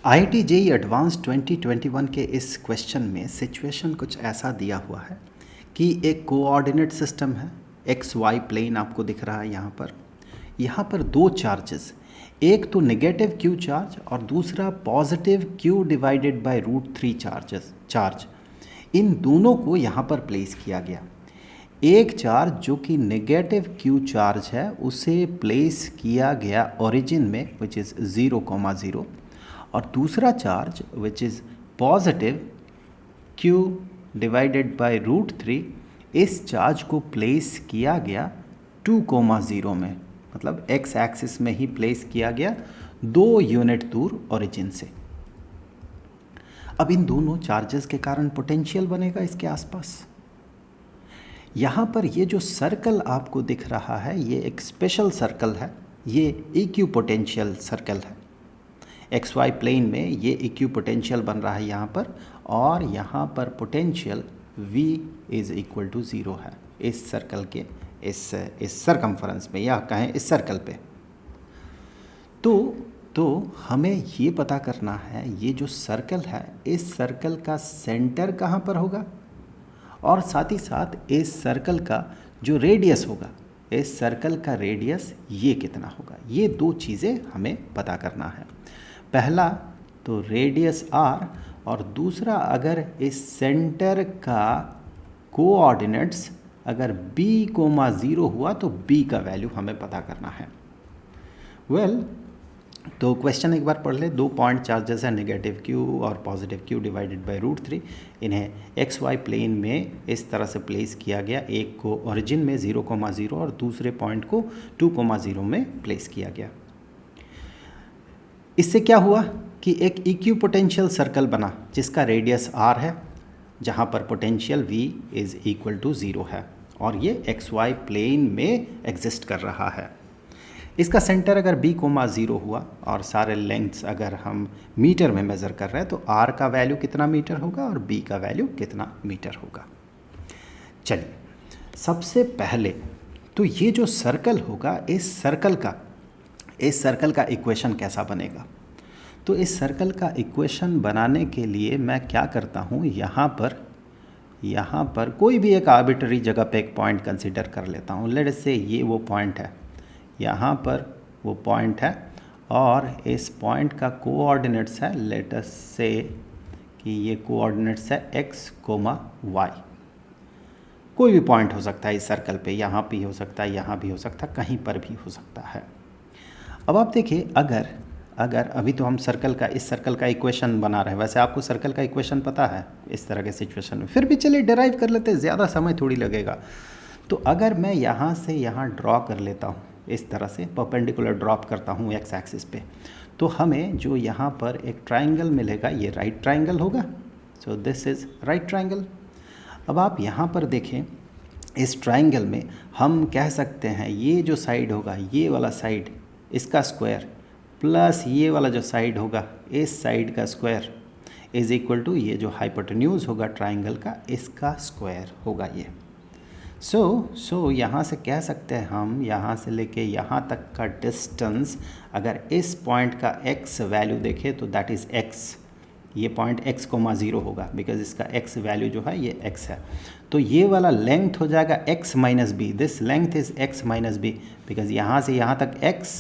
IIT JEE advance 2021 के इस question में सिचुएशन कुछ ऐसा दिया हुआ है कि एक कोऑर्डिनेट सिस्टम है, एक्स वाई प्लेन आपको दिख रहा है यहाँ पर दो चार्जेस, एक तो नेगेटिव क्यू चार्ज और दूसरा positive Q divided by √3 charge, इन दोनों को यहाँ पर प्लेस किया गया। एक चार्ज जो कि नेगेटिव क्यू चार्ज है उसे प्लेस किया गया ओरिजिन में विच इज़ 0,0 और दूसरा charge which is positive q divided by √3, इस चार्ज को प्लेस किया गया 2,0 में, मतलब x एक्सिस में ही प्लेस किया गया 2 यूनिट दूर ओरिजिन से। अब इन दोनों चार्जेस के कारण पोटेंशियल बनेगा इसके आसपास। यहाँ पर ये जो सर्कल आपको दिख रहा है ये एक स्पेशल सर्कल है, ये इक्यू पोटेंशियल सर्कल है। एक्स वाई प्लेन में ये इक्यू पोटेंशियल बन रहा है यहाँ पर, और यहाँ पर potential v is equal to 0 है इस सर्कल के इस सरकमफरेंस में, या कहें इस सर्कल पे। तो हमें ये पता करना है ये जो सर्कल है इस सर्कल का सेंटर कहाँ पर होगा, और साथ ही साथ इस सर्कल का जो रेडियस होगा, इस सर्कल का रेडियस ये कितना होगा। ये दो चीज़ें हमें पता करना है। पहला तो रेडियस r, और दूसरा अगर इस सेंटर का कोऑर्डिनेट्स अगर b,0 हुआ तो b का वैल्यू हमें पता करना है। तो क्वेश्चन एक बार पढ़ ले। दो पॉइंट चार्जेस है, नेगेटिव q और पॉजिटिव q डिवाइडेड बाय √3। इन्हें एक्स वाई प्लेन में इस तरह से प्लेस किया गया, एक को ओरिजिन में 0,0 और दूसरे पॉइंट को 2,0 में प्लेस किया गया। इससे क्या हुआ कि एक इक्यू पोटेंशियल सर्कल बना जिसका रेडियस r है, जहाँ पर potential v is equal to 0 है, और ये एक्स वाई प्लेन में एग्जिस्ट कर रहा है। इसका सेंटर अगर b,0 हुआ और सारे लेंथ्स अगर हम मीटर में मेज़र कर रहे हैं तो r का वैल्यू कितना मीटर होगा और b का वैल्यू कितना मीटर होगा। चलिए, सबसे पहले तो ये जो सर्कल होगा इस सर्कल का इक्वेशन कैसा बनेगा। तो इस सर्कल का इक्वेशन बनाने के लिए मैं क्या करता हूँ, यहाँ पर कोई भी एक आर्बिट्ररी जगह पे एक पॉइंट कंसीडर कर लेता हूँ। लेट अस से ये वो पॉइंट है, यहाँ पर वो पॉइंट है, और इस पॉइंट का कोऑर्डिनेट्स है, लेट अस से कि ये कोऑर्डिनेट्स है x, y। कोई भी पॉइंट हो सकता है इस सर्कल पे, यहाँ भी हो सकता है, यहाँ भी हो सकता है, कहीं पर भी हो सकता है। अब आप देखिए, अगर अभी तो हम इस सर्कल का इक्वेशन बना रहे हैं, वैसे आपको सर्कल का इक्वेशन पता है इस तरह के सिचुएशन में, फिर भी चलिए डिराइव कर लेते हैं, ज़्यादा समय थोड़ी लगेगा। तो अगर मैं यहाँ से यहाँ ड्रॉ कर लेता हूँ, इस तरह से परपेंडिकुलर ड्रॉप करता हूँ एक्स एक्सिस पे, तो हमें जो यहाँ पर एक ट्राइंगल मिलेगा ये राइट ट्राइंगल होगा। So this is right triangle. अब आप यहाँ पर देखें, इस ट्राइंगल में हम कह सकते हैं ये जो साइड होगा, ये वाला साइड, इसका स्क्वायर प्लस ये वाला जो साइड होगा इस साइड का स्क्वायर इज़ इक्वल टू ये जो हाइपोटेन्यूज होगा ट्राइंगल का, इसका स्क्वायर होगा ये। सो यहाँ से कह सकते हैं हम, यहाँ से लेके यहाँ तक का डिस्टेंस अगर इस पॉइंट का x वैल्यू देखें तो दैट इज़ x, ये पॉइंट x,0 होगा, बिकॉज इसका x वैल्यू जो है ये x है। तो ये वाला लेंथ हो जाएगा x minus B, this length is x minus B, because यहाँ से यहाँ तक x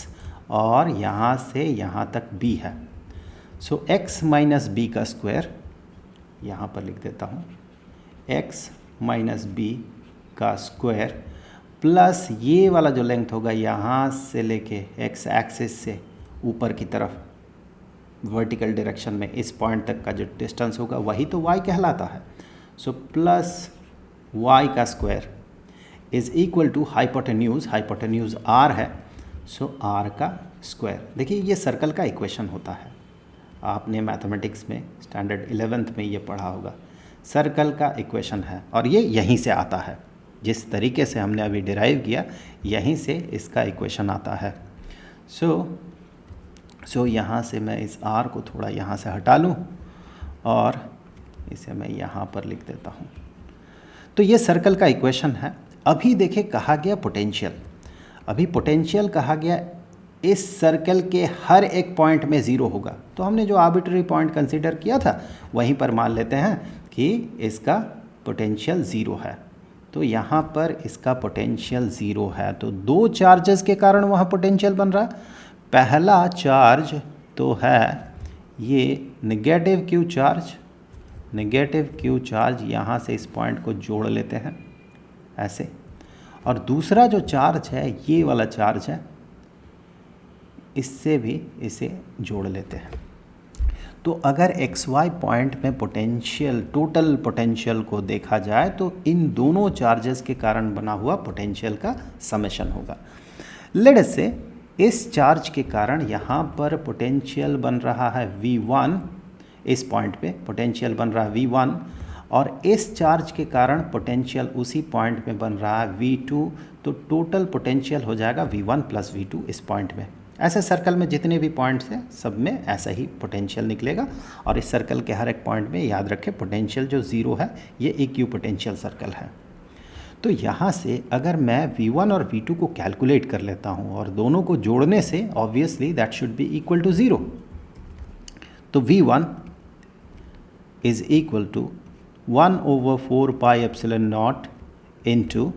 और यहाँ से यहाँ तक b है। सो x माइनस बी का स्क्वायर, यहाँ पर लिख देता हूँ, x माइनस बी का स्क्वायर प्लस ये वाला जो लेंथ होगा यहाँ से लेके x एक्सिस से ऊपर की तरफ वर्टिकल डायरेक्शन में इस पॉइंट तक का जो डिस्टेंस होगा वही तो y कहलाता है। सो प्लस y का square is equal to hypotenuse r है, सो r का स्क्वायर। देखिए ये सर्कल का इक्वेशन होता है, आपने मैथमेटिक्स में स्टैंडर्ड 11th में ये पढ़ा होगा, सर्कल का इक्वेशन है, और ये यहीं से आता है, जिस तरीके से हमने अभी डिराइव किया यहीं से इसका इक्वेशन आता है। सो यहाँ से मैं इस r को थोड़ा यहाँ से हटा लूँ और इसे मैं यहाँ पर लिख देता हूँ। तो ये सर्कल का इक्वेशन है। अभी देखें कहा गया पोटेंशियल, अभी पोटेंशियल कहा गया इस सर्कल के हर एक पॉइंट में ज़ीरो होगा। तो हमने जो आर्बिट्ररी पॉइंट कंसीडर किया था वहीं पर मान लेते हैं कि इसका पोटेंशियल ज़ीरो है। तो यहाँ पर इसका पोटेंशियल ज़ीरो है, तो दो चार्जेस के कारण वहाँ पोटेंशियल बन रहा है। पहला चार्ज तो है ये negative Q charge, negative Q charge यहाँ से इस पॉइंट को जोड़ लेते हैं ऐसे, और दूसरा जो चार्ज है ये वाला चार्ज है, इससे भी इसे जोड़ लेते हैं। तो अगर एक्स वाई पॉइंट में पोटेंशियल, टोटल पोटेंशियल को देखा जाए तो इन दोनों चार्जेस के कारण बना हुआ पोटेंशियल का समेशन होगा। लेट अस से इस चार्ज के कारण यहाँ पर पोटेंशियल बन रहा है V1, इस पॉइंट पे पोटेंशियल बन रहा है V1, और इस चार्ज के कारण पोटेंशियल उसी पॉइंट में बन रहा है V2। तो टोटल पोटेंशियल हो जाएगा V1 प्लस V2 इस पॉइंट में। ऐसे सर्कल में जितने भी पॉइंट्स हैं सब में ऐसा ही पोटेंशियल निकलेगा, और इस सर्कल के हर एक पॉइंट में याद रखें पोटेंशियल जो ज़ीरो है ये इक्यू पोटेंशियल सर्कल है। तो यहाँ से अगर मैं V1 और V2 को कैलकुलेट कर लेता हूँ और दोनों को जोड़ने से obviously that should be equal to zero. तो V1 is equal to 1/4 pi epsilon not into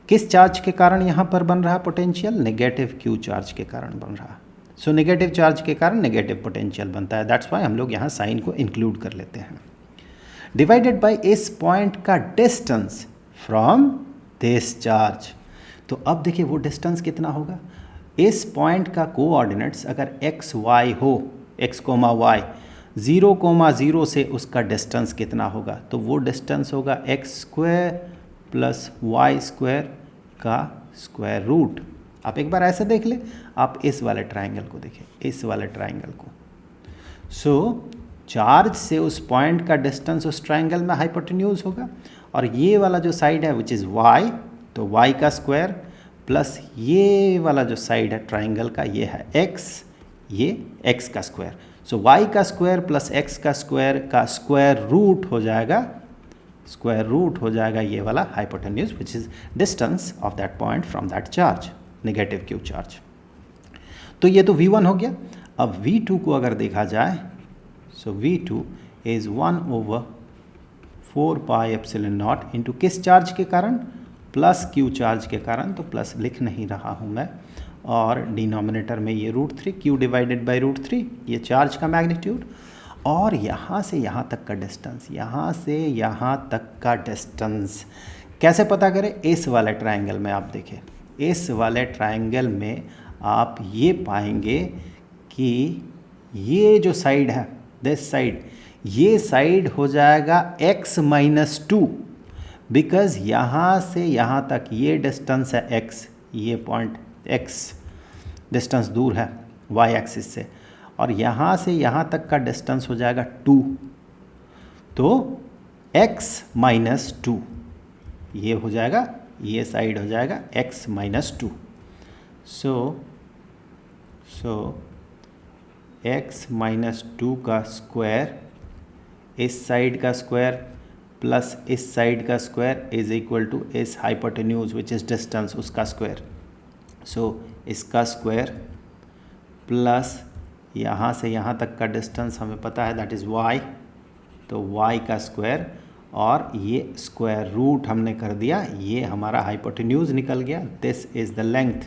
किस चार्ज के कारण यहाँ पर बन रहा पोटेंशियल, नेगेटिव क्यू चार्ज के कारण बन रहा। सो नेगेटिव चार्ज के कारण नेगेटिव पोटेंशियल बनता है, दैट्स वाई हम लोग यहाँ साइन को इंक्लूड कर लेते हैं। डिवाइडेड बाय इस पॉइंट का डिस्टेंस फ्रॉम दिस चार्ज। तो अब देखिए वो डिस्टेंस कितना होगा। इस पॉइंट का कोऑर्डिनेट्स अगर एक्स वाई हो, एक्स कोमा वाई, 0,0 से उसका डिस्टेंस कितना होगा, तो वो डिस्टेंस होगा X square plus Y square का स्क्वायर रूट। आप एक बार ऐसे देख ले, आप इस वाले ट्राइंगल को देखें, इस वाले ट्राइंगल को। सो चार्ज से उस पॉइंट का डिस्टेंस उस ट्राइंगल में हाइपोटेन्यूज होगा, और ये वाला जो साइड है विच इज़ वाई, तो वाई का स्क्वायर प्लस ये वाला जो साइड है ट्राइंगल का ये है एक्स, ये एक्स का स्क्वायर। सो वाई का स्क्वायर प्लस एक्स का स्क्वायर रूट हो जाएगा, स्क्वायर रूट हो जाएगा ये वाला hypotenuse which is distance of that point from that charge, negative Q charge. तो ये तो V1 हो गया। अब V2 को अगर देखा जाए, सो V2 is 1/4 pi epsilon not into किस चार्ज के कारण, प्लस क्यू चार्ज के कारण, तो प्लस लिख नहीं रहा हूँ मैं, और डिनोमिनेटर में ये √3, क्यू डिवाइडेड बाई √3 ये चार्ज का मैग्नीट्यूड, और यहाँ से यहाँ तक का डिस्टेंस, यहाँ से यहाँ तक का डिस्टेंस कैसे पता करें। इस वाले ट्रायंगल में आप देखें, इस वाले ट्रायंगल में आप ये पाएंगे कि ये जो साइड है, दिस साइड, ये साइड हो जाएगा x-2, बिकॉज यहाँ से यहाँ तक ये डिस्टेंस है x, ये पॉइंट x डिस्टेंस दूर है y एक्सिस से, और यहाँ से यहाँ तक का डिस्टेंस हो जाएगा 2, तो x-2 ये हो जाएगा, ये साइड हो जाएगा x-2। सो x-2 का स्क्वायर, इस साइड का स्क्वायर प्लस इस साइड का स्क्वायर इज इक्वल टू इस हाइपोटेन्यूज विच इज़ डिस्टेंस, उसका स्क्वायर। सो इसका स्क्वायर प्लस यहाँ से यहाँ तक का डिस्टेंस हमें पता है दैट इज़ y, तो y का स्क्वायर, और ये स्क्वायर रूट हमने कर दिया, ये हमारा हाइपोटेन्यूज निकल गया। दिस इज़ द लेंथ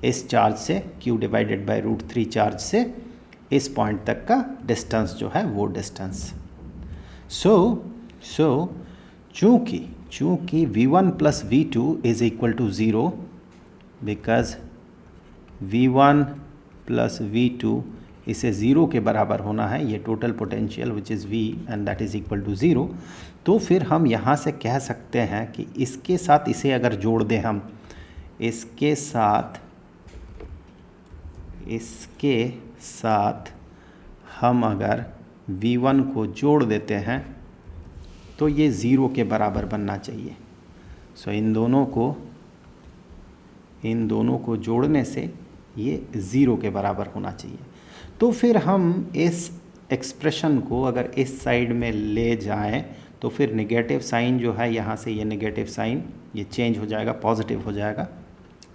इस चार्ज से, q डिवाइडेड बाई √3 चार्ज से इस पॉइंट तक का डिस्टेंस जो है वो डिस्टेंस। सो चूँकि v1 plus v2 is equal to 0, because v1 plus v2 इसे 0 के बराबर होना है, ये total potential which is v and that is equal to 0, तो फिर हम यहाँ से कह सकते हैं कि इसके साथ इसे अगर जोड़ दें हम, इसके साथ हम अगर v1 को जोड़ देते हैं तो ये 0 के बराबर बनना चाहिए। सो इन दोनों को जोड़ने से ये 0 के बराबर होना चाहिए। तो फिर हम इस एक्सप्रेशन को अगर इस साइड में ले जाएं तो फिर नेगेटिव साइन जो है, यहाँ से ये नेगेटिव साइन ये चेंज हो जाएगा, पॉजिटिव हो जाएगा।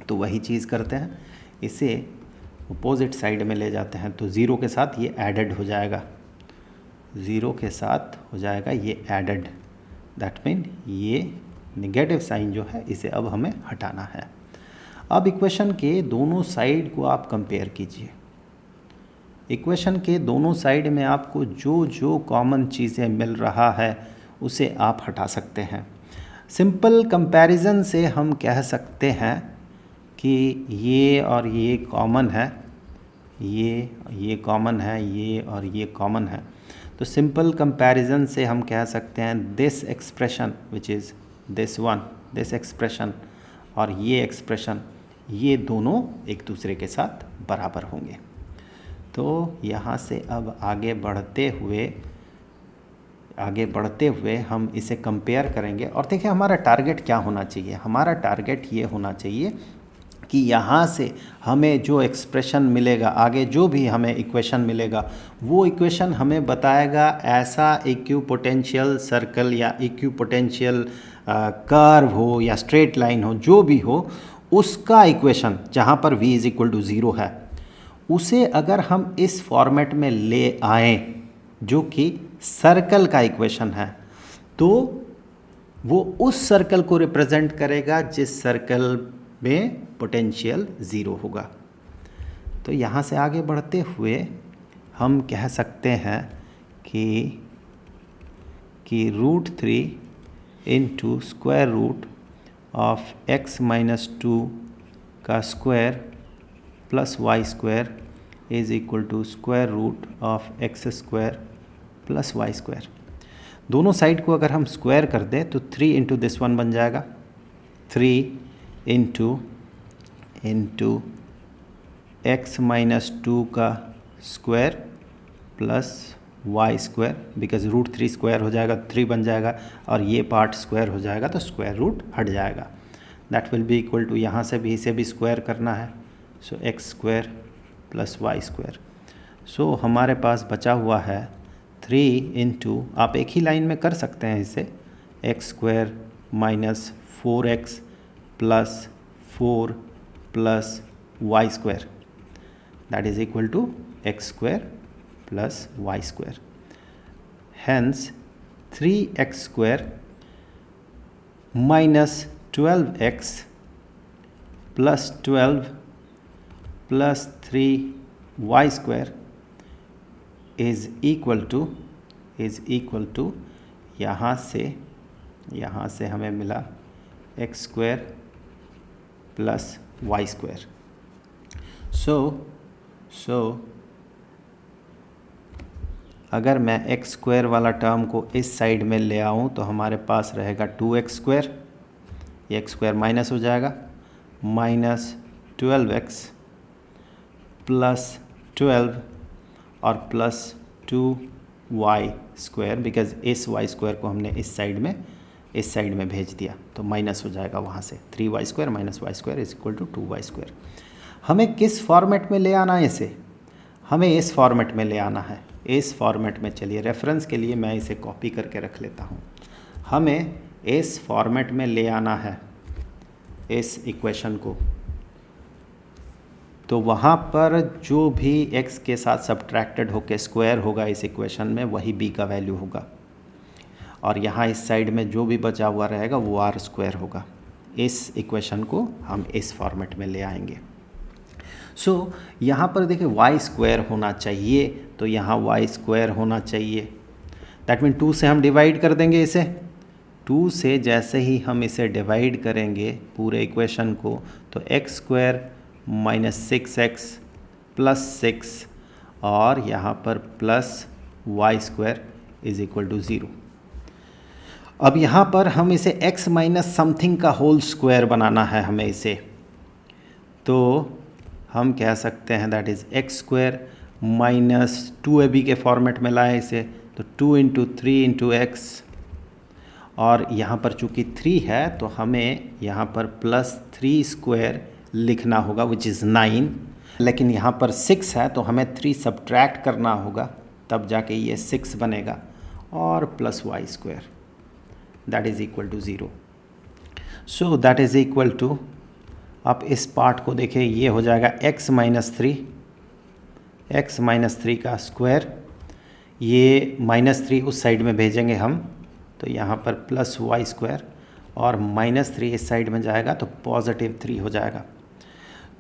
तो वही चीज़ करते हैं, इसे अपोजिट साइड में ले जाते हैं तो ज़ीरो के साथ ये एडेड हो जाएगा, ज़ीरो के साथ हो जाएगा ये एडेड। दैट मीन ये नेगेटिव साइन जो है इसे अब हमें हटाना है। अब इक्वेशन के दोनों साइड को आप कंपेयर कीजिए। इक्वेशन के दोनों साइड में आपको जो जो कॉमन चीज़ें मिल रहा है उसे आप हटा सकते हैं। सिंपल कंपैरिजन से हम कह सकते हैं कि ये और ये कॉमन है, ये कॉमन है, ये और ये कॉमन है। तो सिंपल कंपैरिजन से हम कह सकते हैं this expression which is this one, this expression और ये एक्सप्रेशन, ये दोनों एक दूसरे के साथ बराबर होंगे। तो यहाँ से अब आगे बढ़ते हुए हम इसे कंपेयर करेंगे और देखिए हमारा टारगेट क्या होना चाहिए। हमारा टारगेट ये होना चाहिए कि यहाँ से हमें जो एक्सप्रेशन मिलेगा, आगे जो भी हमें इक्वेशन मिलेगा, वो इक्वेशन हमें बताएगा ऐसा इक्विपोटेंशियल सर्कल या इक्विपोटेंशियल कर्व हो या स्ट्रेट लाइन हो, जो भी हो, उसका इक्वेशन जहाँ पर v इज़ इक्वल टू 0 है, उसे अगर हम इस फॉर्मेट में ले आएँ जो कि सर्कल का इक्वेशन है, तो वो उस सर्कल को रिप्रेजेंट करेगा जिस सर्कल में पोटेंशियल 0 होगा। तो यहाँ से आगे बढ़ते हुए हम कह सकते हैं कि √3 into square root of x minus 2 का square plus y square is equal to square root of x square plus y square. दोनों साइड को अगर हम स्क्वायर कर दें तो 3 इंटू दिस वन बन जाएगा, 3 इंटू x माइनस 2 का square plus y square, because √3 square हो जाएगा 3 बन जाएगा और ये पार्ट स्क्वायर हो जाएगा तो स्क्वायर रूट हट जाएगा। That will be equal to, यहाँ से भी इसे भी स्क्वायर करना है, so x square plus y square. So हमारे पास बचा हुआ है 3 इंटू, आप एक ही लाइन में कर सकते हैं इसे, x square minus 4x plus 4 plus y square, that is equal to x square plus y square. Hence 3x square minus 12x plus 12 plus 3y square is equal to यहाँ से हमें मिला x square plus y square. So अगर मैं x square वाला term को इस side में ले आऊँ तो हमारे पास रहेगा 2x स्क्वायर, ये x स्क्वायर माइनस हो जाएगा, माइनस 12x प्लस 12 और प्लस 2y स्क्वायर, बिकॉज इस y स्क्वायर को हमने इस साइड में भेज दिया तो माइनस हो जाएगा वहाँ से, 3y square minus y square is equal to 2y square. हमें किस फॉर्मेट में ले आना है इसे? हमें इस फॉर्मेट में ले आना है। इस फॉर्मेट में, चलिए रेफरेंस के लिए मैं इसे कॉपी करके रख लेता हूँ। हमें इस फॉर्मेट में ले आना है इस इक्वेशन को, तो वहाँ पर जो भी x के साथ सब्ट्रैक्टेड होकर स्क्वायर होगा इस इक्वेशन में, वही b का वैल्यू होगा, और यहाँ इस साइड में जो भी बचा हुआ रहेगा वो r स्क्वायर होगा। इस इक्वेशन को हम इस फॉर्मेट में ले आएंगे। सो यहाँ पर देखिए y स्क्वायर होना चाहिए, तो यहाँ y स्क्वायर होना चाहिए। दैट मीन 2 से हम डिवाइड कर देंगे इसे, 2 से जैसे ही हम इसे डिवाइड करेंगे पूरे इक्वेशन को, तो x square minus 6x plus 6 और यहाँ पर plus y square is equal to 0। अब यहाँ पर हम इसे x माइनस समथिंग का होल स्क्वायर बनाना है हमें इसे, तो हम कह सकते हैं that is x square minus 2ab के फॉर्मेट में लाए इसे, तो 2 इंटू 3 इंटू एक्स, और यहाँ पर चूँकि 3 है तो हमें यहाँ पर प्लस 3 स्क्वायर लिखना होगा विच इज़ 9, लेकिन यहाँ पर 6 है तो हमें 3 सब्ट्रैक्ट करना होगा, तब जाके ये 6 बनेगा, और plus y square that is equal to 0। So that is equal to, आप इस पार्ट को देखें, ये हो जाएगा x माइनस 3 x माइनस 3 का स्क्वायर, ये -3 उस साइड में भेजेंगे हम, तो यहाँ पर प्लस वाई स्क्वायर, और -3 इस साइड में जाएगा तो +3 हो जाएगा।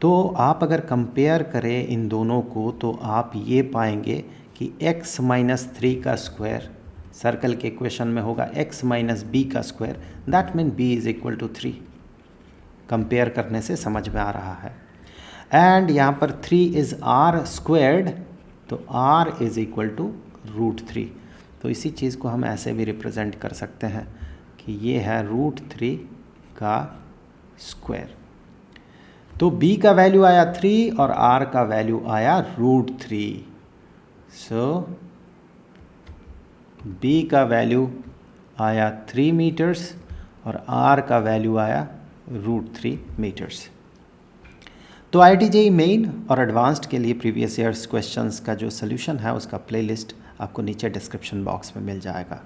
तो आप अगर कंपेयर करें इन दोनों को तो आप ये पाएंगे कि x माइनस 3 का स्क्वायर सर्कल के इक्वेशन में होगा x माइनस बी का square, that mean b is equal to 3। Compare करने से समझ में आ रहा है। एंड यहाँ पर 3 इज़ r स्क्वायर्ड, तो r इज़ इक्वल टू √3। तो इसी चीज़ को हम ऐसे भी रिप्रेजेंट कर सकते हैं कि ये है √3 का स्क्वायर। तो b का वैल्यू आया 3 और r का वैल्यू आया √3। सो b का वैल्यू आया 3 मीटर्स और r का वैल्यू आया √3 मीटर्स। तो IIT JEE मेन और एडवांस्ड के लिए प्रीवियस ईयर्स क्वेश्चंस का जो सोल्यूशन है उसका प्लेलिस्ट आपको नीचे डिस्क्रिप्शन बॉक्स में मिल जाएगा।